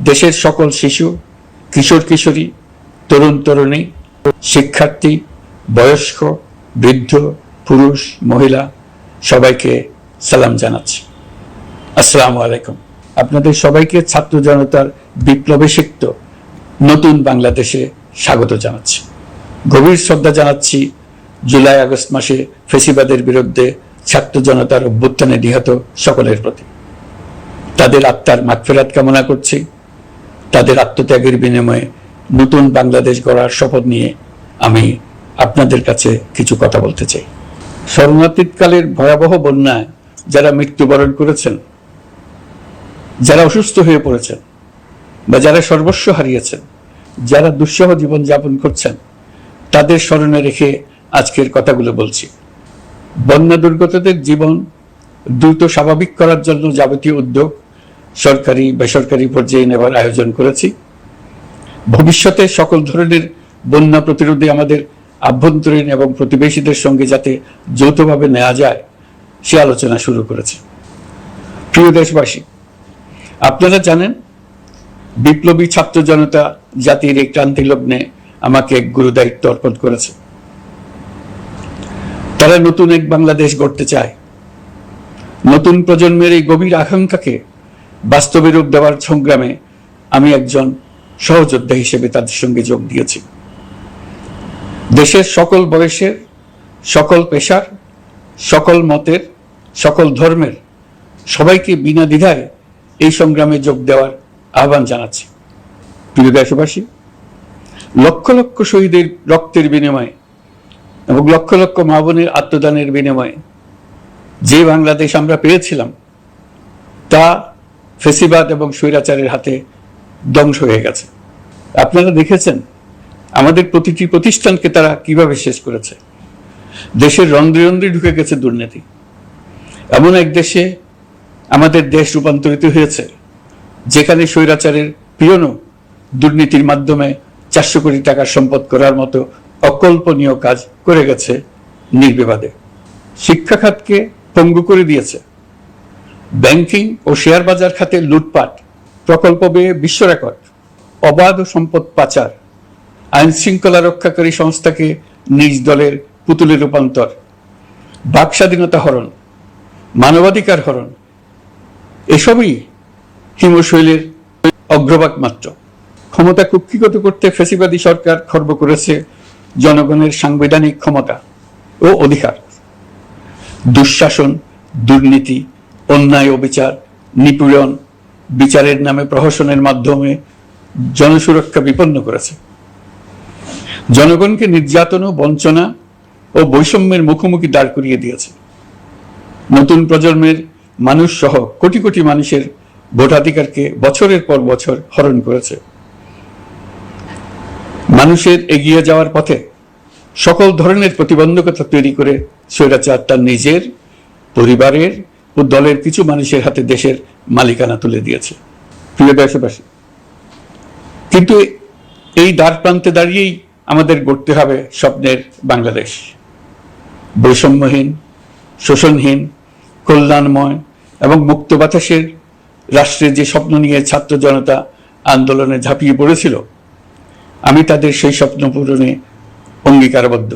দেশের সকল শিশু, কিশোর কিশোরী, তরুণ তরুণী, শিক্ষার্থী, বয়স্ক, বৃদ্ধ, পুরুষ, মহিলা সবাইকে সালাম জানাচ্ছি। আসসালামু আলাইকুম। আপনাদের সবাইকে ছাত্র জনতার বিপ্লবে সিক্ত নতুন বাংলাদেশে স্বাগত জানাচ্ছি। গভীর শ্রদ্ধা জানাচ্ছি জুলাই আগস্ট মাসে ফ্যাসিবাদের বিরুদ্ধে ছাত্র জনতার অভ্যুত্থানে নিহত সকলের প্রতি। তাদের আত্মার মাগফিরাত কামনা করছি। তাদের আত্মত্যাগের বিনিময়ে নতুন বাংলাদেশ গড়ার শপথ নিয়ে আমি আপনাদের কাছে কিছু কথা বলতে চাই। শরণার্থীকালের ভয়াবহ বন্যায় যারা মৃত্যুবরণ করেছেন, যারা অসুস্থ হয়ে পড়েছেন বা যারা সর্বস্ব হারিয়েছেন, যারা দুঃসহ জীবন যাপন করছেন, তাদের স্মরণে রেখে আজকের কথাগুলো বলছি। বন্যা দুর্গতদের জীবন দ্রুত স্বাভাবিক করার জন্য যাবতীয় উদ্যোগ সরকারি বেসরকারি পর্যায়ে নেবার আয়োজন করেছি। ভবিষ্যতে সকল ধরনের বন্যা প্রতিরোধে আমাদের আভ্যন্তরীণ এবং প্রতিবেশীদের সঙ্গে যাতে যৌথভাবে নেওয়া যায় সে আলোচনা শুরু করেছে। প্রিয় দেশবাসী, আপনারা জানেন বিপ্লবী ছাত্র জনতা জাতির এই ক্রান্তি লগ্নে আমাকে এক গুরু দায়িত্ব অর্পণ করেছে। তারা নতুন এক বাংলাদেশ গড়তে চায়। নতুন প্রজন্মের এই গভীর আকাঙ্ক্ষাকে বাস্তবে রূপ দেওয়ার সংগ্রামে আমি একজন সহযোদ্ধা হিসেবে তাদের সঙ্গে যোগ দিয়েছি। দেশের সকল বয়সের, সকল পেশার, সকল মতের, সকল ধর্মের সবাইকে বিনা দ্বিধায় এই সংগ্রামে যোগ দেওয়ার আহ্বান জানাচ্ছি। প্রিয় দেশবাসী, লক্ষ লক্ষ শহীদের রক্তের বিনিময়ে এবং লক্ষ লক্ষ মা বোনের আত্মদানের বিনিময়ে যে বাংলাদেশ আমরা পেয়েছিলাম তা ফ্যাসিবাদ এবং স্বৈরাচারের হাতে ধ্বংস হয়ে গেছে। আপনারা দেখেছেন আমাদের প্রতিটি প্রতিষ্ঠানকে তারা কিভাবে শেষ করেছে। দেশের রন্ধ্রে রন্ধ্রে ঢুকে গেছে দুর্নীতি। এমন এক দেশে আমাদের দেশ রূপান্তরিত হয়েছে যেখানে স্বৈরাচারের পিয়নও দুর্নীতির মাধ্যমে 400 কোটি টাকার সম্পদ করার মতো অকল্পনীয় কাজ করে গেছে নির্বিবাদে। শিক্ষা খাতকে পঙ্গু করে দিয়েছে। ব্যাংকিং ও শেয়ার বাজার খাতে লুটপাট, প্রকল্প ব্যয়ে বিশ্ব রেকর্ড, অবাধ সম্পদ পাচার, আইন শৃঙ্খলা রক্ষাকারী সংস্থাকে নিজ দলের পুতুলে রূপান্তর, বাক স্বাধীনতা হরণ, মানবাধিকার হরণ, এসবই হিমশৈলের অগ্রভাগ মাত্র। ক্ষমতা কুক্ষিগত করতে ফ্যাসিবাদী সরকার খর্ব করেছে জনগণের সাংবিধানিক ক্ষমতা ও অধিকার। দুঃশাসন, দুর্নীতি, অন্যায়, অবিচার, নিপীড়ন, বিচারের নামে প্রহসনের মাধ্যমে জনসুরক্ষা বিপন্ন করেছে। জনগণকে নির্যাতন, বঞ্চনা ও বৈষম্যের মুখোমুখি দাঁড় করিয়ে দিয়েছে। নতুন প্রজন্মের মানুষ সহ কোটি কোটি মানুষের ভোটাধিকারকে বছরের পর বছর হরণ করেছে। মানুষের এগিয়ে যাওয়ার পথে সকল ধরনের প্রতিবন্ধকতা তৈরি করে স্বৈরাচার তার নিজের, পরিবারের ও দলের কিছু মানুষের হাতে দেশের মালিকানা তুলে দিয়েছে। প্রিয় দেশবাসী, কিন্তু এই দ্বার প্রান্তে দাঁড়িয়েই আমাদের গড়তে হবে স্বপ্নের বাংলাদেশ। বৈষম্যহীন, শোষণহীন, কল্যাণময় এবং মুক্ত বাতাসের রাষ্ট্রের যে স্বপ্ন নিয়ে ছাত্র জনতা আন্দোলনে ঝাঁপিয়ে পড়েছিল, আমি তাদের সেই স্বপ্ন পূরণে অঙ্গীকারবদ্ধ।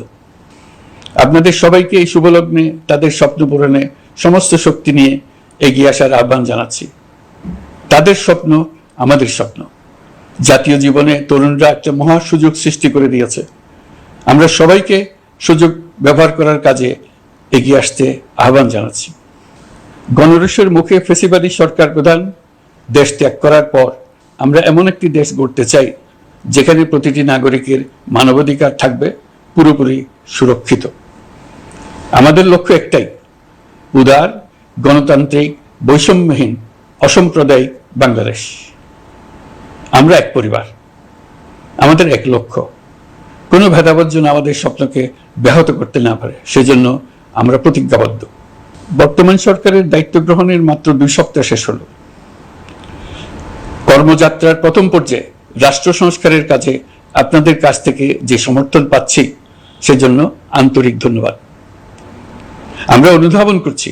আপনাদের সবাইকে এই শুভলগ্নে তাদের স্বপ্ন পূরণে সমস্ত শক্তি নিয়ে এগিয়ে আসার আহ্বান জানাচ্ছি। তাদের স্বপ্ন আমাদের স্বপ্ন। জাতীয় জীবনে তরুণরা একটা মহা সুযোগ সৃষ্টি করে দিয়েছে। আমরা সবাইকে সুযোগ ব্যবহার করার কাজে এগিয়ে আসতে আহ্বান জানাচ্ছি। গণরোষের মুখে ফ্যাসিবাদী সরকার প্রধান দেশ ত্যাগ করার পর আমরা এমন একটি দেশ গড়তে চাই যেখানে প্রতিটি নাগরিকের মানবাধিকার থাকবে পুরোপুরি সুরক্ষিত। আমাদের লক্ষ্য একটাই, উদার, গণতান্ত্রিক, বৈষম্যহীন, অসাম্প্রদায়িক বাংলাদেশ। আমরা এক পরিবার, আমাদের এক লক্ষ্য। কোনো ভেদাভেদ যেন আমাদের স্বপ্নকে ব্যাহত করতে না পারে, সেজন্য আমরা প্রতিজ্ঞাবদ্ধ। বর্তমান সরকারের দায়িত্ব গ্রহণের মাত্র 2 সপ্তাহ শেষ হলো। কর্মযাত্রার প্রথম পর্যায়ে রাষ্ট্র সংস্কারের কাজে আপনাদের কাছ থেকে যে সমর্থন পাচ্ছি সেজন্য আন্তরিক ধন্যবাদ। আমরা অনুধাবন করছি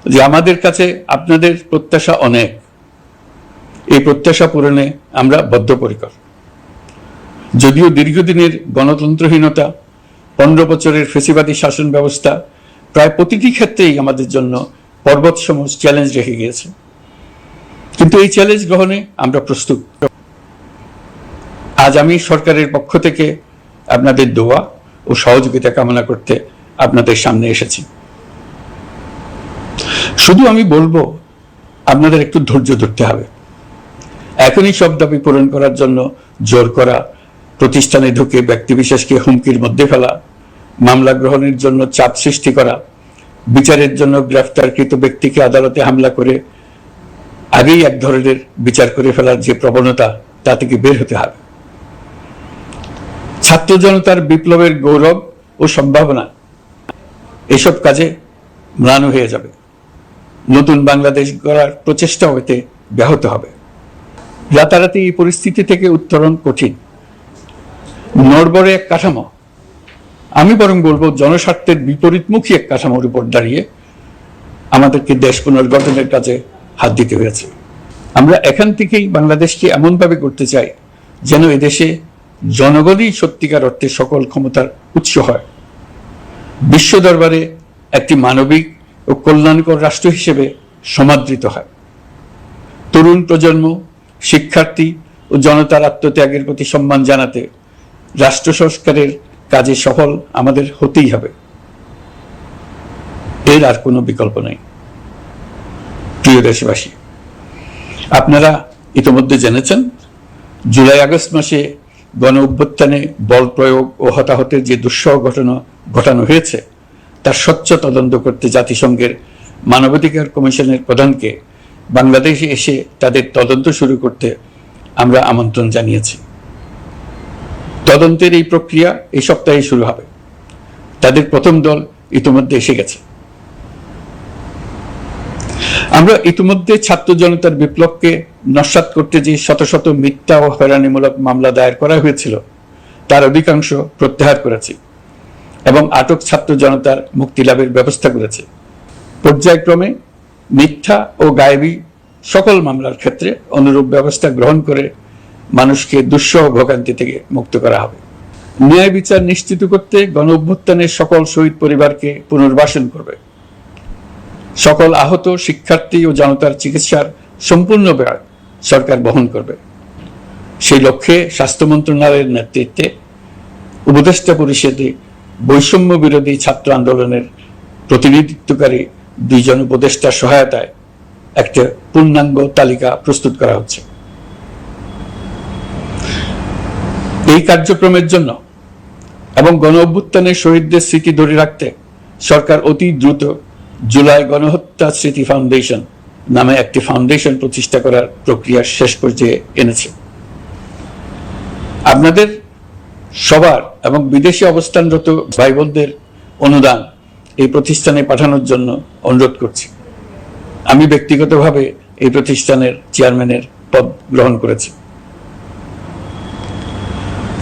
যে আমাদের কাছে আপনাদের প্রত্যাশা অনেক। এই প্রত্যাশা পূরণে আমরা বদ্ধপরিকর। যদিও দীর্ঘদিনের গণতন্ত্রহীনতা, 15 বছরের ফ্যাসিবাদী শাসন ব্যবস্থা প্রায় প্রতিটি ক্ষেত্রেই আমাদের জন্য পর্বতসম চ্যালেঞ্জ রেখে গিয়েছে, কিন্তু এই চ্যালেঞ্জ গ্রহণে আমরা প্রস্তুত। আজ আমি সরকারের পক্ষ থেকে আপনাদের দোয়া ও সহযোগিতা কামনা করতে আপনাদের সামনে এসেছি। শুধু আমি বলবো, আপনাদের একটু ধৈর্য ধরতে হবে। এখনই সব দাবি পূরণ করার জন্য জোর করা, প্রতিষ্ঠানে ঢুকে ব্যক্তিবিশেষকে হুমকির মধ্যে ফেলা, মামলা গ্রহণের জন্য চাপ সৃষ্টি করা, বিচারের জন্য গ্রেফতারকৃত ব্যক্তিকে আদালতে হামলা করে আগেই এক ধরনের বিচার করে ফেলার যে প্রবণতা, তা থেকে বের হতে হবে। ছাত্র জনতার বিপ্লবের গৌরব ও সম্ভাবনা এসব কাজে ম্লান হয়ে যাবে। নতুন বাংলাদেশ গড়ার প্রচেষ্টা হতে ব্যাহত হবে। রাতারাতি এই পরিস্থিতি থেকে উত্তরণ কঠিন। নড়বড়ে এক কাঠামো, আমি বরং বলবো জনস্বার্থের বিপরীতমুখী এক কাঠামোর উপর দাঁড়িয়ে আমাদেরকে দেশ পুনর্গঠনের কাজে হাত দিতে হয়েছে। আমরা এখান থেকেই বাংলাদেশকে এমনভাবে করতে চাই যেন এদেশে জনগণই সত্যিকার অর্থে সকল ক্ষমতার উৎস হয়, বিশ্ব দরবারে একটি মানবিক ও কল্যাণকর রাষ্ট্র হিসেবে সমাদৃত হয়। তরুণ প্রজন্ম, শিক্ষার্থী ও জনতার আত্মত্যাগের প্রতি সম্মান জানাতে রাষ্ট্র সংস্কারের কাজে সফল আমাদের হতেই হবে, এর আর কোনো বিকল্প নেই। প্রিয় দেশবাসী, আপনারা ইতিমধ্যে জেনেছেন জুলাই আগস্ট মাসে গণ অভ্যুত্থানে বল প্রয়োগ ও হতাহতের যে দুঃসহ ঘটনা ঘটানো হয়েছে তার স্বচ্ছ তদন্ত করতে জাতিসংঘের মানবাধিকার কমিশনের প্রধানকে বাংলাদেশে এসে তাদের তদন্ত শুরু করতে আমরা আমন্ত্রণ জানিয়েছি। তদন্তের এই প্রক্রিয়া এই সপ্তাহে শুরু হবে। তাদের প্রথম দল ইতিমধ্যে এসে গেছে। আমরা ইতিমধ্যে ছাত্র জনতার বিপ্লবকে নস্যাৎ করতে যে শত শত মিথ্যা ও হয়রানিমূলক মামলা দায়ের করা হয়েছিল তার অধিকাংশ প্রত্যাহার করেছি এবং আটক ছাত্র জনতার মুক্তি লাভের ব্যবস্থা করেছে। পর্যায়ক্রমে মিথ্যা ও গায়েবী সকল মামলার ক্ষেত্রে অনুরূপ ব্যবস্থা গ্রহণ করে মানুষকে দুঃসহ ভোগান্তি থেকে মুক্ত করা হবে। ন্যায় বিচার নিশ্চিত করতে গণ অভ্যুত্থানের সকল শহীদ পরিবারকে পুনর্বাসন করবে। সকল আহত শিক্ষার্থী ও জনতার চিকিৎসার সম্পূর্ণ ব্যয় সরকার বহন করবে। সেই লক্ষ্যে স্বাস্থ্য মন্ত্রণালয়ের নেতৃত্বে উপদেষ্টা পরিষদে বৈষম্য বিরোধী ছাত্র আন্দোলনের প্রতিনিধিত্বকারী 2 জন উপদেষ্টার সহায়তায় একটা পূর্ণাঙ্গ তালিকা প্রস্তুত করা হচ্ছে। এই কার্যক্রমের জন্য এবং গণ অভ্যুত্থানের শহীদদের স্মৃতি ধরে রাখতে সরকার অতি দ্রুত জুলাই গণহত্যা স্মৃতি ফাউন্ডেশন নামে একটি ফাউন্ডেশন প্রতিষ্ঠা করার প্রক্রিয়া শেষ পর্যায়ে এনেছে। আপনাদের সবার এবং বিদেশে অবস্থানরত ভাই বোনদের অনুদান এই প্রতিষ্ঠানে পাঠানোর জন্য অনুরোধ করছি। আমি ব্যক্তিগতভাবে এই প্রতিষ্ঠানের চেয়ারম্যানের পদ গ্রহণ করেছি।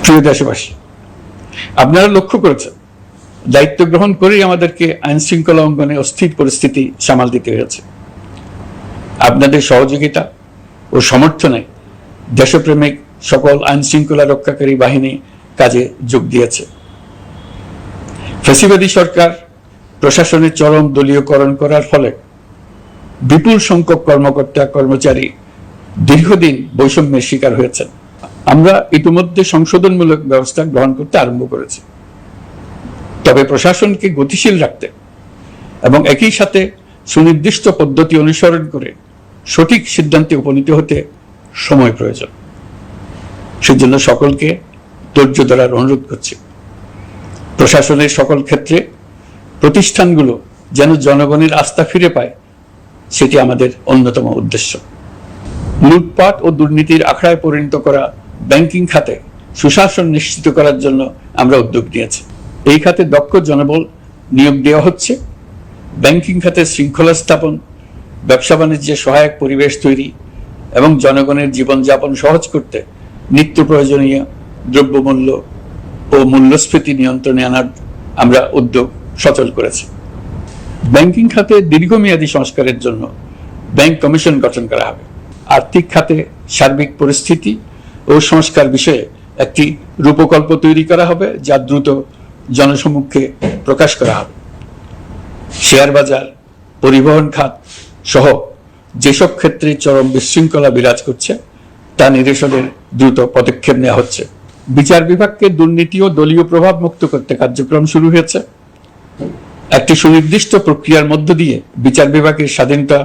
প্রিয় দেশবাসী, আপনারা লক্ষ্য করেছেন দায়িত্ব গ্রহণ করেই আমাদেরকে আইন শৃঙ্খলা অঙ্গনে অস্থির পরিস্থিতি সামাল দিতে হয়েছে। আপনাদের সহযোগিতা ও সমর্থনে দেশপ্রেমিক সকল আইন শৃঙ্খলা রক্ষাকারী বাহিনী কাজে যোগ দিয়েছে। ফ্যাসিবাদী সরকার প্রশাসনের চরম দলীয়করণ করার ফলে বিপুল সংখ্যক কর্মকর্তা কর্মচারী দীর্ঘদিন বৈষম্যের শিকার হয়েছেন। আমরা ইতিমধ্যে সংশোধনমূলক ব্যবস্থা গ্রহণ করতে আরম্ভ করেছি, তবে প্রশাসনকে গতিশীল রাখতে এবং একই সাথে সুনির্দিষ্ট পদ্ধতি অনুসরণ করে সঠিক সিদ্ধান্তে উপনীত হতে সময় প্রয়োজন। সেজন্য সকলকে ধৈর্য ধরার অনুরোধ করছি। প্রশাসনের সকল ক্ষেত্রে প্রতিষ্ঠানগুলো যেন জনগণের আস্থা ফিরে পায়, সেটি আমাদের অন্যতম উদ্দেশ্য। লুটপাট ও দুর্নীতির আখড়ায় পরিণত করা ব্যাংকিং খাতে সুশাসন নিশ্চিত করার জন্য আমরা উদ্যোগ নিয়েছি। এই খাতে দক্ষ জনবল নিয়োগ দেওয়া হচ্ছে। ব্যাংকিং খাতে শৃঙ্খলা স্থাপন, ব্যবসা বাণিজ্যে সহায়ক পরিবেশ তৈরি এবং জনগণের জীবনযাপন সহজ করতে নিত্য প্রয়োজনীয় দ্রব্যমূল্য ও মূল্যস্ফীতি নিয়ন্ত্রণে আনার আমরা উদ্যোগ সচল করেছি। ব্যাংকিং খাতে দীর্ঘমেয়াদী সংস্কারের জন্য ব্যাংক কমিশন গঠন করা হবে। আর্থিক খাতে সার্বিক পরিস্থিতি ও সংস্কার বিষয়ে একটি রূপকল্প তৈরি করা হবে, যা দ্রুত জনসমক্ষে প্রকাশ করা হবে। শেয়ার বাজার, পরিবহন খাত সহ যেসব ক্ষেত্রে চরম বিশৃঙ্খলা বিরাজ করছে তা নিরসনের দ্রুত পদক্ষেপ নেওয়া হচ্ছে। বিচার বিভাগকে দুর্নীতি ও দলীয় প্রভাব মুক্ত করতে কার্যক্রম শুরু হয়েছে। একটি সুনির্দিষ্ট প্রক্রিয়ার মধ্য দিয়ে বিচার বিভাগের স্বাধীনতা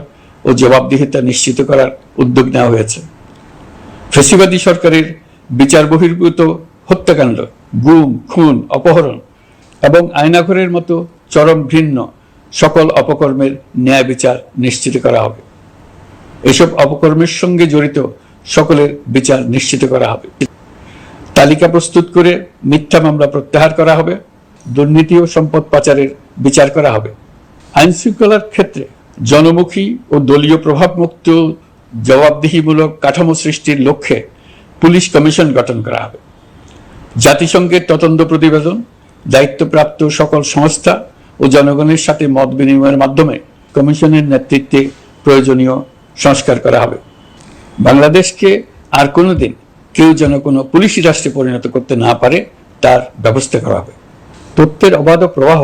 ও জবাবদিহিতা নিশ্চিত করার উদ্যোগ নেওয়া হয়েছে। ফ্যাসিবাদী সরকারের বিচার বহির্ভূত হত্যাকাণ্ড, গুম, খুন, অপহরণ এবং আয়নাঘরের মতো চরম ঘৃণ্য সকল অপকর্মের ন্যায় বিচার নিশ্চিত করা হবে। এসব অপকর্মের সঙ্গে জড়িত সকলের বিচার নিশ্চিত করা হবে। তালিকা প্রস্তুত করে মিথ্যা মামলা প্রত্যাহার করা হবে। দুর্নীতি ও সম্পদ পাচারের বিচার করা হবে। আইন শৃঙ্খলার ক্ষেত্রে জনমুখী ও দলীয় প্রভাবমুক্ত জবাবদিহিমূলক কাঠামো সৃষ্টির লক্ষ্যে পুলিশ কমিশন গঠন করা হবে। জাতিসংঘের তদন্ত প্রতিবেদন, দায়িত্বপ্রাপ্ত সকল সংস্থা ও জনগণের সাথে মত বিনিময়ের মাধ্যমে কমিশনের নেতৃত্বে প্রয়োজনীয় সংস্কার করা হবে। বাংলাদেশকে আর কোনোদিন কেউ যেন কোনো পুলিশি রাষ্ট্রে পরিণত করতে না পারে তার ব্যবস্থা করা হবে। তথ্যের অবাধ প্রবাহ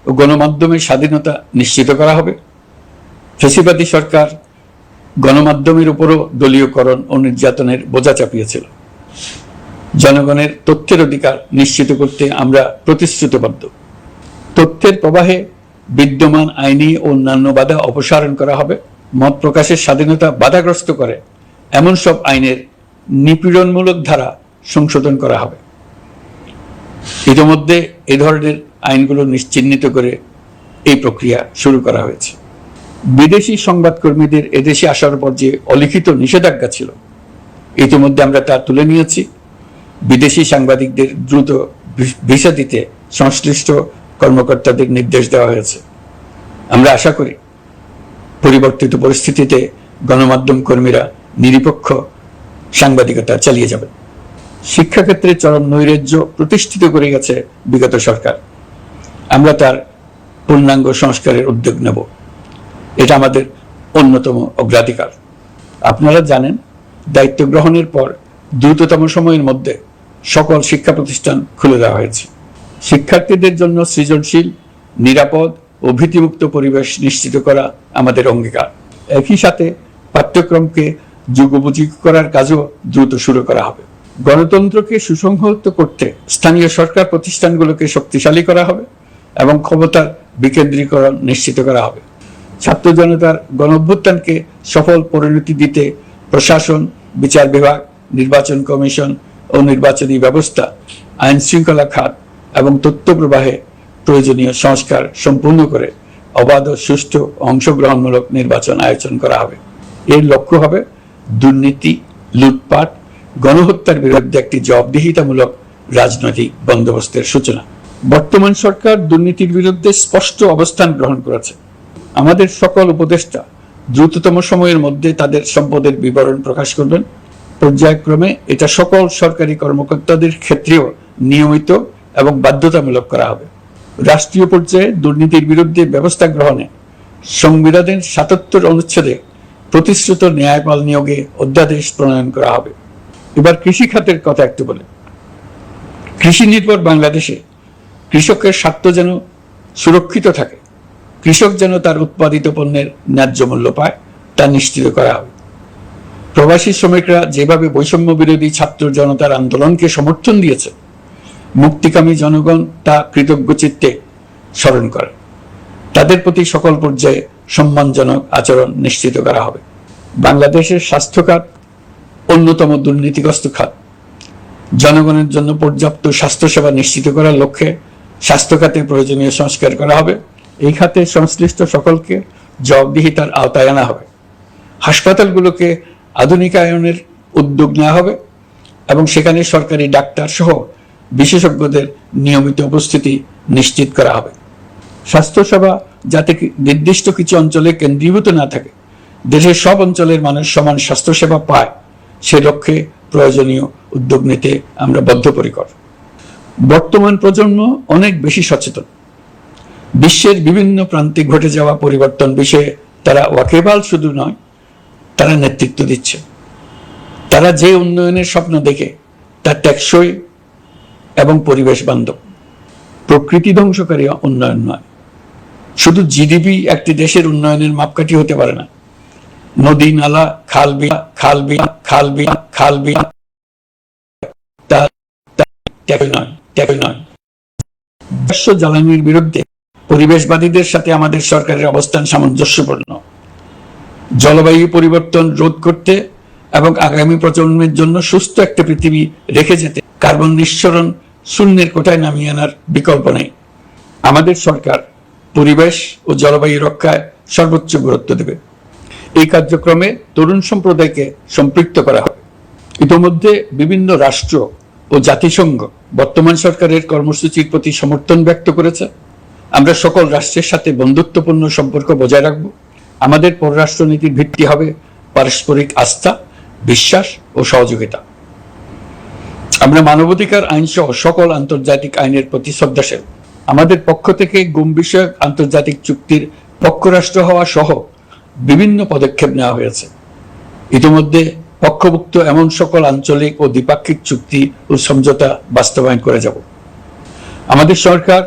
ও গণমাধ্যমের স্বাধীনতা নিশ্চিত করা হবে। ফ্যাসিবাদী সরকার গণমাধ্যমের উপরও দলীয়করণ ও নির্যাতনের বোঝা চাপিয়েছিল। জনগণের তথ্যের অধিকার নিশ্চিত করতে আমরা প্রতিশ্রুতিবদ্ধ। তথ্যের প্রবাহে বিদ্যমান আইনি ও অন্যান্য বাধা অপসারণ করা হবে। মত প্রকাশের স্বাধীনতা বাধাগ্রস্ত করে এমন সব আইনের নিপীড়নমূলক ধারা সংশোধন করা হবে। ইতিমধ্যে এ ধরনের আইনগুলো চিহ্নিত করে এই প্রক্রিয়া শুরু করা হয়েছে। বিদেশি সংবাদকর্মীদের এদেশে আসার পর যে অলিখিত নিষেধাজ্ঞা ছিল, ইতিমধ্যে আমরা তা তুলে নিয়েছি। বিদেশি সাংবাদিকদের দ্রুত ভিসা দিতে সংশ্লিষ্ট কর্মকর্তাদের নির্দেশ দেওয়া হয়েছে। আমরা আশা করি পরিবর্তিত পরিস্থিতিতে গণমাধ্যম কর্মীরা নিরপেক্ষ সাংবাদিকতা চালিয়ে যাবেন। শিক্ষাক্ষেত্রে চরম নৈরাজ্য প্রতিষ্ঠিত করে গেছে বিগত সরকার। আমরা তার পূর্ণাঙ্গ সংস্কারের উদ্যোগ নেব। এটা আমাদের অন্যতম অগ্রাধিকার। আপনারা জানেন, দায়িত্ব গ্রহণের পর দ্রুততম সময়ের মধ্যে সকল শিক্ষা প্রতিষ্ঠান খুলে দেওয়া হয়েছে। শিক্ষার্থীদের জন্য সৃজনশীল, নিরাপদ ও ভীতিমুক্ত পরিবেশ নিশ্চিত করা আমাদের অঙ্গীকার। একই সাথে পাঠ্যক্রমকে যুগোপযোগী করার কাজও দ্রুত শুরু করা হবে। গণতন্ত্রকে সুসংহত করতে স্থানীয় সরকার প্রতিষ্ঠানগুলোকে শক্তিশালী করা হবে এবং ক্ষমতার বিকেন্দ্রীকরণ নিশ্চিত করা হবে। ছাত্র জনতার গণঅভ্যুত্থানকে সফল পরিণতি দিতে প্রশাসন, বিচার বিভাগ, নির্বাচন কমিশন ও নির্বাচনী ব্যবস্থা, আইন শৃঙ্খলা খাত এবং তথ্য প্রবাহে প্রয়োজনীয় সংস্কার সম্পূর্ণ করে অবাধ ও সুষ্ঠু অংশগ্রহণমূলক নির্বাচন আয়োজন করা হবে। এর লক্ষ্য হবে দুর্নীতি, লুটপাট, গণহত্যার বিরুদ্ধে একটি জবাবদিহিতামূলক রাজনৈতিক বন্দোবস্তের সূচনা। বর্তমান সরকার দুর্নীতির বিরুদ্ধে স্পষ্ট অবস্থান গ্রহণ করেছে। আমাদের সকল উপদেষ্টা দ্রুততম সময়ের মধ্যে তাদের সম্পদের বিবরণ প্রকাশ করবেন। পর্যায়ক্রমে এটা সকল সরকারি কর্মকর্তাদের ক্ষেত্রেও নিয়মিত এবং বাধ্যতামূলক করা হবে। রাষ্ট্রীয় পর্যায়ে দুর্নীতির বিরুদ্ধে ব্যবস্থা গ্রহণে সংবিধানের ৭৭ অনুচ্ছেদে প্রতিশ্রুত ন্যায়পাল নিয়োগে অধ্যাদেশ প্রণয়ন করা হবে। এবার কৃষি খাতের কথা একটু বলে। কৃষি নির্ভর বাংলাদেশে কৃষকের স্বার্থ যেন সুরক্ষিত থাকে, কৃষক যেন তার উৎপাদিত পণ্যের ন্যায্য মূল্য পায়, তা নিশ্চিত করা হবে। প্রবাসী শ্রমিকরা যেভাবে বৈষম্য বিরোধী ছাত্র জনতার আন্দোলনকে সমর্থন দিয়েছে, মুক্তিকামী জনগণ তা কৃতজ্ঞ চিত্তে স্মরণ করে। তাদের প্রতি সকল পর্যায়ে সম্মানজনক আচরণ নিশ্চিত করা হবে। বাংলাদেশের স্বাস্থ্য খাত অন্যতম দুর্নীতিগ্রস্ত খাত। জনগণের জন্য পর্যাপ্ত স্বাস্থ্যসেবা নিশ্চিত করার লক্ষ্যে স্বাস্থ্য খাতে প্রয়োজনীয় সংস্কার করা হবে। এই খাতে সংশ্লিষ্ট সকলকে জবাবদিহিতার আওতায় আনা হবে। হাসপাতালগুলোকে আধুনিকায়নের উদ্যোগ নেওয়া হবে এবং সেখানে সরকারি ডাক্তার সহ বিশেষজ্ঞদের নিয়মিত উপস্থিতি নিশ্চিত করা হবে। স্বাস্থ্যসেবা যাতে নির্দিষ্ট কিছু অঞ্চলে কেন্দ্রীভূত না থাকে, দেশের সব অঞ্চলের মানুষ সমান স্বাস্থ্যসেবা পায়, সে লক্ষ্যে প্রয়োজনীয় উদ্যোগ নিতে আমরা বদ্ধপরিকর। বর্তমান প্রজন্ম অনেক বেশি সচেতন। বিশ্বের বিভিন্ন প্রান্তে ঘটে যাওয়া পরিবর্তন বিষয়ে তারা ওয়াকিবহাল শুধু নয়, তারা নেতৃত্ব দিচ্ছে। তারা যে উন্নয়নের স্বপ্ন দেখে তা টেকসই এবং পরিবেশ বান্ধব, প্রকৃতি ধ্বংসকারী উন্নয়ন নয়। শুধু জিডিপি একটি দেশের উন্নয়নের মাপকাঠি হতে পারে না। নদী নালা খাল বিল তা নয়। জ্বালানির বিরুদ্ধে পরিবেশবাদীদের সাথে আমাদের সরকারের অবস্থান সামঞ্জস্যপূর্ণ। জলবায়ু পরিবর্তন রোধ করতে এবং আগামী প্রজন্মের জন্য সুস্থ একটা পৃথিবী রেখে যেতে কার্বন নিঃসরণ শূন্যের কোঠায় নামিয়ে আনার বিকল্প নেই। আমাদের সরকার পরিবেশ ও জলবায়ু রক্ষায় সর্বোচ্চ গুরুত্ব দেবে। এই কার্যক্রমে তরুণ সম্প্রদায়কে সম্পৃক্ত করা হবে। ইতোমধ্যে বিভিন্ন রাষ্ট্র ও জাতিসংঘ বর্তমান সরকারের কর্মসূচির প্রতি সমর্থন ব্যক্ত করেছে। আমরা সকল রাষ্ট্রের সাথে বন্ধুত্বপূর্ণ সম্পর্ক বজায় রাখব। আমাদের পররাষ্ট্রনীতির ভিত্তি হবে পারস্পরিক আস্থা, বিশ্বাস ও সহযোগিতা। আমরা মানবাধিকার আইন সহ সকল আন্তর্জাতিক আইনের প্রতি শ্রদ্ধাশীল। আমাদের পক্ষ থেকে গুম বিষয়ক আন্তর্জাতিক চুক্তির পক্ষরাষ্ট্র হওয়া সহ বিভিন্ন পদক্ষেপ নেওয়া হয়েছে। ইতিমধ্যে পক্ষভুক্ত এমন সকল আঞ্চলিক ও দ্বিপাক্ষিক চুক্তি ও সমঝোতা বাস্তবায়ন করে যাব। আমাদের সরকার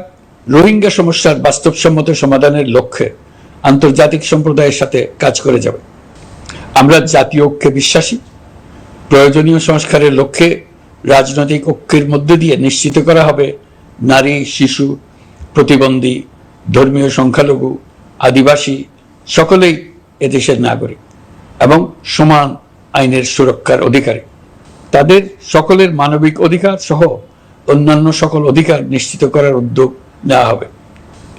রোহিঙ্গা সমস্যার বাস্তবসম্মত সমাধানের লক্ষ্যে আন্তর্জাতিক সম্প্রদায়ের সাথে কাজ করে যাবে। আমরা জাতীয় ঐক্যে বিশ্বাসী। প্রয়োজনীয় সংস্কারের লক্ষ্যে রাজনৈতিক ঐক্যের মধ্য দিয়ে নিশ্চিত করা হবে নারী, শিশু, প্রতিবন্ধী, ধর্মীয় সংখ্যালঘু, আদিবাসী সকলেই এদেশের নাগরিক এবং সমান আইনের সুরক্ষার অধিকারী। তাদের সকলের মানবিক অধিকার সহ অন্যান্য সকল অধিকার নিশ্চিত করার উদ্যোগ নেওয়া হবে।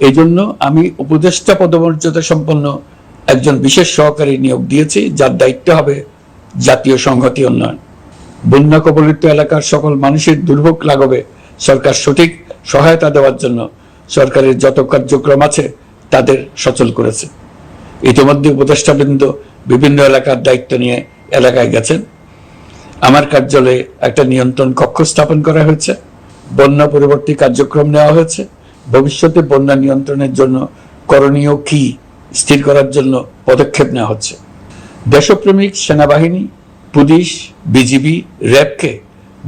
এই জন্য আমি উপদেষ্টা পদমর্যাদা সম্পন্ন একজন বিশেষ সহকারী নিয়োগ দিয়েছি, যার দায়িত্ব হবে জাতীয় সংহতি উন্নয়ন। বন্যা কবলিত এলাকার সকল মানুষের দুর্ভোগ লাঘবে সরকার সঠিক সহায়তা দেওয়ার জন্য সরকারের যত কার্যক্রম আছে তাদের সচল করেছে। ইতিমধ্যে উপদেষ্টাবৃন্দ বিভিন্ন এলাকার দায়িত্ব নিয়ে এলাকায় গেছেন। আমার কার্যালয়ে একটা নিয়ন্ত্রণ কক্ষ স্থাপন করা হয়েছে। বন্যা পরবর্তী কার্যক্রম নেওয়া হয়েছে। ভবিষ্যতে বন্যা নিয়ন্ত্রণের জন্য করণীয় কি স্থির করার জন্য পদক্ষেপ নেওয়া হচ্ছে। দেশপ্রেমিক সেনাবাহিনী, পুলিশ, বিজিবি, র্যাবকে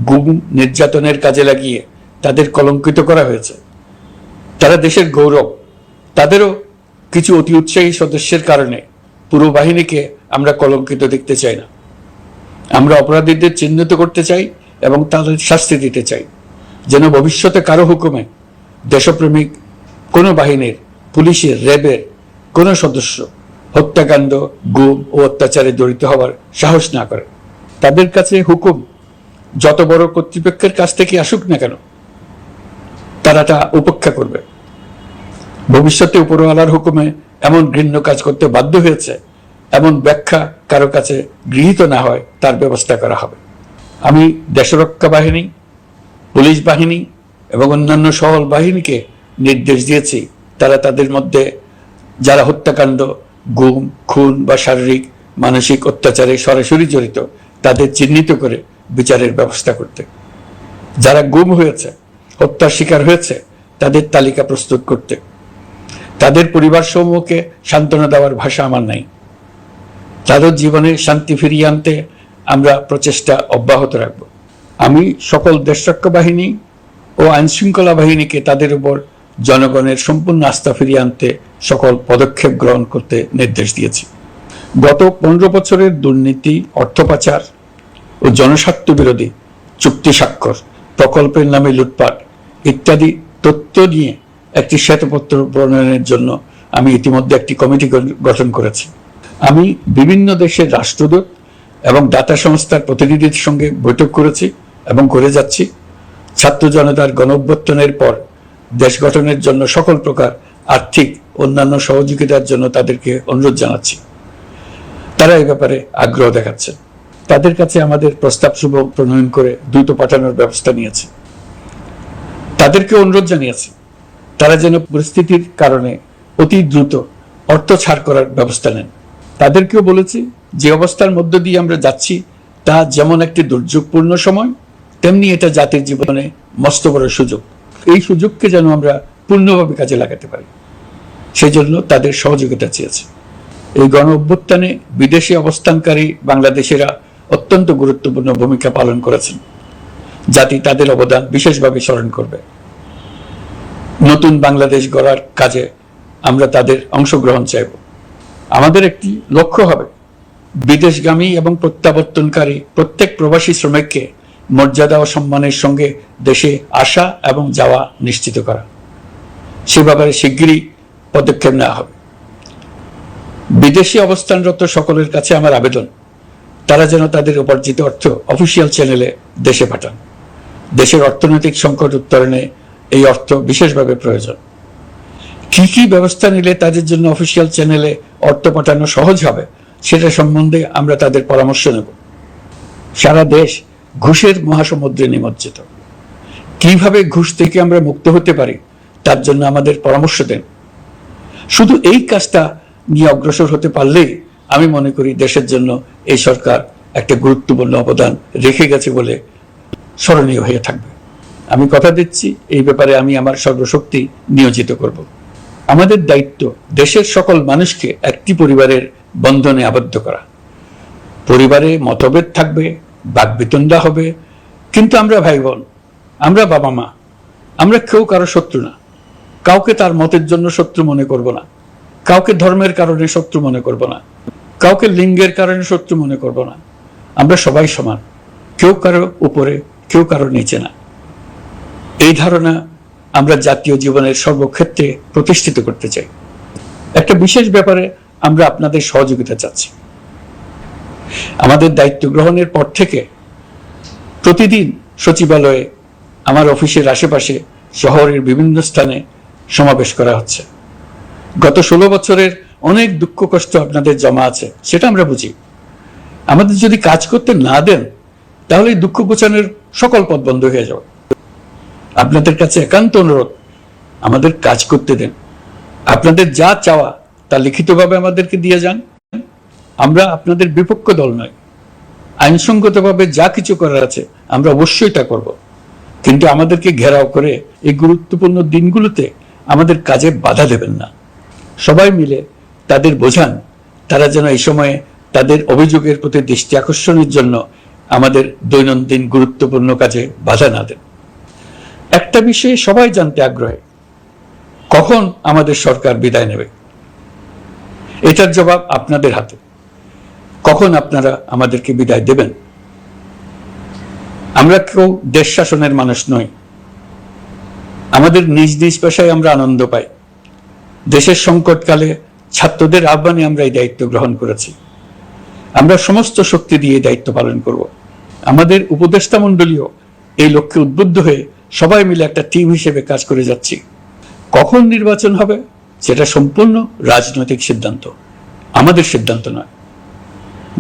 গুম নির্যাতনের কাজে লাগিয়ে তাদের কলঙ্কিত করা হয়েছে। তারা দেশের গৌরব। তাদেরও কিছু অতি উৎসাহী সদস্যের কারণে পুরো বাহিনীকে আমরা কলঙ্কিত দেখতে চাই না। আমরা অপরাধীদের চিহ্নিত করতে চাই এবং তাদের শাস্তি দিতে চাই, যেন ভবিষ্যতে কারো হুকুমে দেশপ্রেমিক কোনো বাহিনীর, পুলিশের, র্যাবের কোনো সদস্য হত্যাকাণ্ড, গুম ও অত্যাচারে জড়িত হওয়ার সাহস না করে। তাদের কাছে হুকুম যত বড় কর্তৃপক্ষের কাছ থেকে আসুক না কেন, তারা তা উপেক্ষা করবে। ভবিষ্যতে উপরওয়ালার হুকুমে এমন ঘৃণ্য কাজ করতে বাধ্য হয়েছে এমন ব্যাখ্যা কারো কাছে গৃহীত না হয় তার ব্যবস্থা করা হবে। আমি দেশরক্ষা বাহিনী, পুলিশ বাহিনী এবং অন্যান্য সহল বাহিনীকে নির্দেশ দিয়েছি তারা তাদের মধ্যে যারা হত্যাকাণ্ড, গুম, খুন বা শারীরিক মানসিক অত্যাচারে সরাসরি জড়িত তাদের চিহ্নিত করে বিচারের ব্যবস্থা করতে। যারা গুম হয়েছে, হত্যার শিকার হয়েছে তাদের তালিকা প্রস্তুত করতে। তাদের পরিবার সমূহকে সান্ত্বনা দেওয়ার ভাষা আমার নাই। তাদের জীবনে শান্তি ফিরিয়ে আনতে আমরা প্রচেষ্টা অব্যাহত রাখব। আমি সকল দেশরক্ষা বাহিনী ও আইনশৃঙ্খলা বাহিনীকে তাদের উপর জনগণের সম্পূর্ণ আস্থা ফিরিয়ে আনতে সকল পদক্ষেপ গ্রহণ করতে নির্দেশ দিয়েছি। গত 15 বছরের দুর্নীতি, অর্থ পাচার ও জনস্বার্থ বিরোধী চুক্তি স্বাক্ষর, প্রকল্পের নামে লুটপাট ইত্যাদি তথ্য নিয়ে একটি শ্বেতপত্র প্রণয়নের জন্য আমি ইতিমধ্যে একটি কমিটি গঠন করেছি। আমি বিভিন্ন দেশের রাষ্ট্রদূত এবং দাতা সংস্থার প্রতিনিধিদের সঙ্গে বৈঠক করেছি এবং করে যাচ্ছি। ছাত্র জনতার গণঅভ্যুত্থানের পর দেশ গঠনের জন্য সকল প্রকার আর্থিক অন্যান্য সহযোগিতার জন্য তাদেরকে অনুরোধ জানাচ্ছি। তারা এই ব্যাপারে আগ্রহ দেখাচ্ছে। তাদের কাছে আমাদের প্রস্তাব সমূহ প্রণয়ন করে দ্রুত পাঠানোর ব্যবস্থা নিয়েছে। তাদেরকে অনুরোধ জানিয়েছি তারা যেন পরিস্থিতির কারণে অতি দ্রুত অর্থ ছাড় করার ব্যবস্থা নেন। তাদেরকেও বলেছি যে অবস্থার মধ্য দিয়ে আমরা যাচ্ছি তা যেমন একটি দুর্যোগপূর্ণ সময়, তেমনি এটা জাতির জীবনে মস্ত বড় সুযোগ। এই সুযোগকে যেন আমরা পূর্ণভাবে কাজে লাগাতে পারি, সেই জন্য তাদের সহযোগিতা চেয়েছি। এই গণ অভ্যুত্থানে বিদেশে অবস্থানকারী বাংলাদেশিরা অত্যন্ত গুরুত্বপূর্ণ ভূমিকা পালন করেছেন। জাতি তাদের অবদান বিশেষভাবে স্মরণ করবে। নতুন বাংলাদেশ গড়ার কাজে আমরা তাদের অংশগ্রহণ চাইব। আমাদের একটি লক্ষ্য হবে বিদেশগামী এবং প্রত্যাবর্তনকারী প্রত্যেক প্রবাসী শ্রমিককে মর্যাদা ও সম্মানের সঙ্গে দেশে আসা এবং যাওয়া নিশ্চিত করা। সে ব্যাপারে শিগগিরই পদক্ষেপ নেওয়া হবে। বিদেশে অবস্থানরত সকলের কাছে আমার আবেদন, তারা যেন তাদের উপার্জিত অর্থ অফিসিয়াল চ্যানেলে দেশে পাঠান। দেশের অর্থনৈতিক সংকট উত্তরণে এই অর্থ বিশেষভাবে প্রয়োজন। কি কি ব্যবস্থা নিলে তাদের জন্য অফিসিয়াল চ্যানেলে অর্থ পাঠানো সহজ হবে সেটা সম্বন্ধে আমরা তাদের পরামর্শ নেব। সারা দেশ ঘুষের মহাসমুদ্রে নিমজ্জিত। কিভাবে ঘুষ থেকে আমরা মুক্ত হতে পারি তার জন্য আমাদের পরামর্শ দেন। শুধু এই কাজটা নিয়ে অগ্রসর হতে পারলেই আমি মনে করি দেশের জন্য এই সরকার একটা গুরুত্বপূর্ণ অবদান রেখে গেছে বলে স্মরণীয় হয়ে থাকবে। আমি কথা দিচ্ছি, এই ব্যাপারে আমি আমার সর্বশক্তি নিয়োজিত করব। আমাদের দায়িত্ব দেশের সকল মানুষকে একটি পরিবারের বন্ধনে আবদ্ধ করা। পরিবারে মতভেদ থাকবে, বাকবিতণ্ডা হবে, কিন্তু আমরা ভাই বোন, আমরা বাবা মা, আমরা কেউ কারো শত্রু না। কাউকে তার মতের জন্য শত্রু মনে করব না, কাউকে ধর্মের কারণে শত্রু মনে করব না, কাউকে লিঙ্গের কারণে শত্রু মনে করব না। আমরা সবাই সমান, কেউ কারো উপরে, কেউ কারো নিচে না। এই ধারণা আমরা জাতীয় জীবনের সর্বক্ষেত্রে প্রতিষ্ঠিত করতে চাই। একটা বিশেষ ব্যাপারে আমরা আপনাদের সহযোগিতা চাচ্ছি। আমাদের দায়িত্ব গ্রহণের পর থেকে প্রতিদিন সচিবালয়ে, আমার অফিসের আশেপাশে, শহরের বিভিন্ন স্থানে সমাবেশ করা হচ্ছে। গত 16 বছরের অনেক দুঃখ কষ্ট আপনাদের জমা আছে, সেটা আমরা বুঝি। আমাদের যদি কাজ করতে না দেন তাহলে দুঃখ ঘোচানোর সকল পথ বন্ধ হয়ে যাবে। আপনাদের কাছে একান্ত অনুরোধ, আমাদের কাজ করতে দেন। আপনাদের যা চাওয়া তা লিখিতভাবে আমাদেরকে দিয়ে যান। আমরা আপনাদের বিপক্ষ দল নয়। আইনসঙ্গতভাবে যা কিছু করার আছে আমরা অবশ্যই তা করব, কিন্তু আমাদেরকে ঘেরাও করে এই গুরুত্বপূর্ণ দিনগুলোতে আমাদের কাজে বাধা দেবেন না। সবাই মিলে তাদের বোঝান, তারা যেন এই সময়ে তাদের অভিযোগের প্রতি দৃষ্টি আকর্ষণের জন্য আমাদের দৈনন্দিন গুরুত্বপূর্ণ কাজে বাধা না দেন। একটা বিষয়ে সবাই জানতে আগ্রহী, কখন আমাদের সরকার বিদায় নেবে। এটার জবাব আপনাদের হাতে। কখন আপনারা আমাদেরকে বিদায় দেবেন? আমরা কেউ দেশ শাসনের মানুষ নই। আমাদের নিজ নিজ পেশায় আমরা আনন্দ পাই। দেশের সংকটকালে ছাত্রদের আহ্বানে আমরা এই দায়িত্ব গ্রহণ করেছি। আমরা সমস্ত শক্তি দিয়ে দায়িত্ব পালন করব। আমাদের উপদেষ্টা মণ্ডলীও এই লক্ষ্যে উদ্বুদ্ধ হয়ে সবাই মিলে একটা টিম হিসেবে কাজ করে যাচ্ছি। কখন নির্বাচন হবে সেটা সম্পূর্ণ রাজনৈতিক সিদ্ধান্ত, আমাদের সিদ্ধান্ত নয়।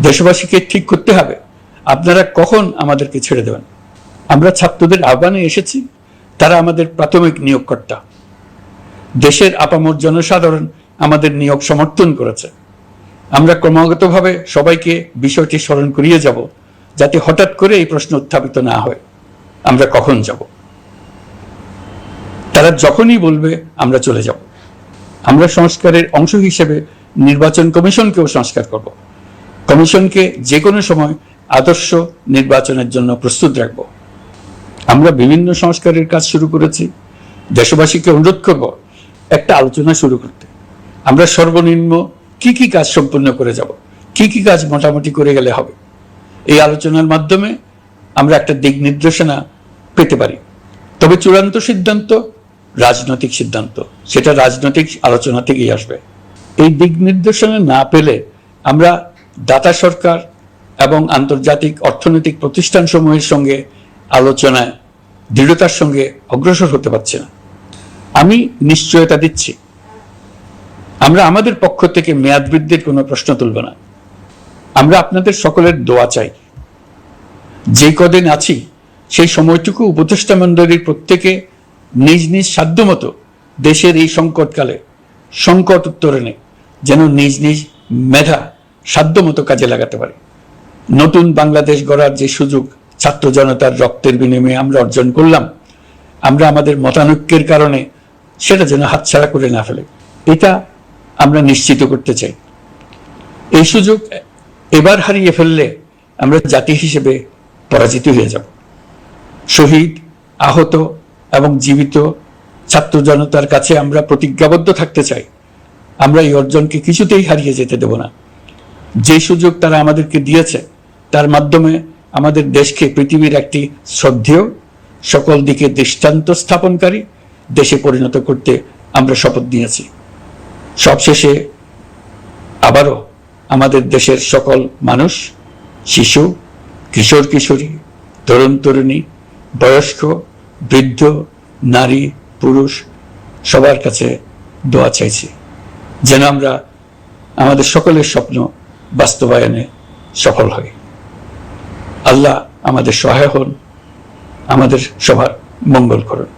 দেশবাসীকে ঠিক করতে হবে আপনারা কখন আমাদেরকে ছেড়ে দেবেন। আমরা ছাত্রদের আহ্বানে এসেছি, তারা আমাদের প্রাথমিক নিয়োগকর্তা। দেশের আপামর জনসাধারণ আমাদের নিয়োগ সমর্থন করেছে। আমরা ক্রমাগতভাবে সবাইকে বিষয়টি স্মরণ করিয়ে যাব, যাতে হঠাৎ করে এই প্রশ্ন উত্থাপিত না হয় আমরা কখন যাব। তারা যখনই বলবে আমরা চলে যাব। আমরা সংস্কারের অংশ হিসেবে নির্বাচন কমিশনকেও সংস্কার করব। কমিশনকে যে কোনো সময় আদর্শ নির্বাচনের জন্য প্রস্তুত রাখব। আমরা বিভিন্ন সংস্কারের কাজ শুরু করেছি। দেশবাসীকে অনুরোধ করব একটা আলোচনা শুরু করতে। আমরা সর্বনিম্ন কি কি কাজ সম্পূর্ণ করে যাব, কি কি কাজ মোটামুটি করে গেলে হবে। এই আলোচনার মাধ্যমে আমরা একটা দিক নির্দেশনা পেতে পারি। তবে চূড়ান্ত সিদ্ধান্ত রাজনৈতিক সিদ্ধান্ত, সেটা রাজনৈতিক আলোচনা থেকেই আসবে। এই দিক নির্দেশনা না পেলে আমরা দাতা সরকার এবং আন্তর্জাতিক অর্থনৈতিক প্রতিষ্ঠানসমূহের সঙ্গে আলোচনায় দৃঢ়তার সঙ্গে অগ্রসর হতে পারছি না। আমি নিশ্চয়তা দিচ্ছি, আমরা আমাদের পক্ষ থেকে মেয়াদ বৃদ্ধির কোনো প্রশ্ন তুলব না। আমরা আপনাদের সকলের দোয়া চাই। যে কদিন আছি সেই সময়টুকু উপদেষ্টা মণ্ডলীর প্রত্যেকে নিজ নিজ সাধ্যমতো দেশের এই সংকটকালে সংকট উত্তরণে যেন নিজ নিজ মেধা সাধ্যমতো কাজে লাগাতে পারে। নতুন বাংলাদেশ গড়ার যে সুযোগ ছাত্র জনতার রক্তের বিনিময়ে আমরা অর্জন করলাম, আমরা আমাদের মতানৈক্যের কারণে সেটা যেন হাতছাড়া করে না ফেলে, এটা আমরা নিশ্চিত করতে চাই। এই সুযোগ এবার হারিয়ে ফেললে আমরা জাতি হিসেবে পরাজিত হয়ে যাব। শহীদ, আহত এবং জীবিত ছাত্র জনতার কাছে আমরা প্রতিজ্ঞাবদ্ধ থাকতে চাই, আমরা এই অর্জনকে কিছুতেই হারিয়ে যেতে দেব না। যে সুযোগ তারা আমাদেরকে দিয়েছে তার মাধ্যমে আমাদের দেশকে পৃথিবীর একটি শ্রদ্ধেয়, সকল দিকে দৃষ্টান্ত স্থাপনকারী দেশে পরিণত করতে আমরা শপথ নিয়েছি। সবশেষে আবারও আমাদের দেশের সকল মানুষ, শিশু, কিশোর কিশোরী, তরুণ তরুণী, বয়স্ক, বৃদ্ধ, নারী, পুরুষ সবার কাছে দোয়া চাইছি যেন আমরা আমাদের সকলের স্বপ্ন বাস্তবায়নে সফল হই। আল্লাহ আমাদের সহায় হন, আমাদের সবার মঙ্গল করুন।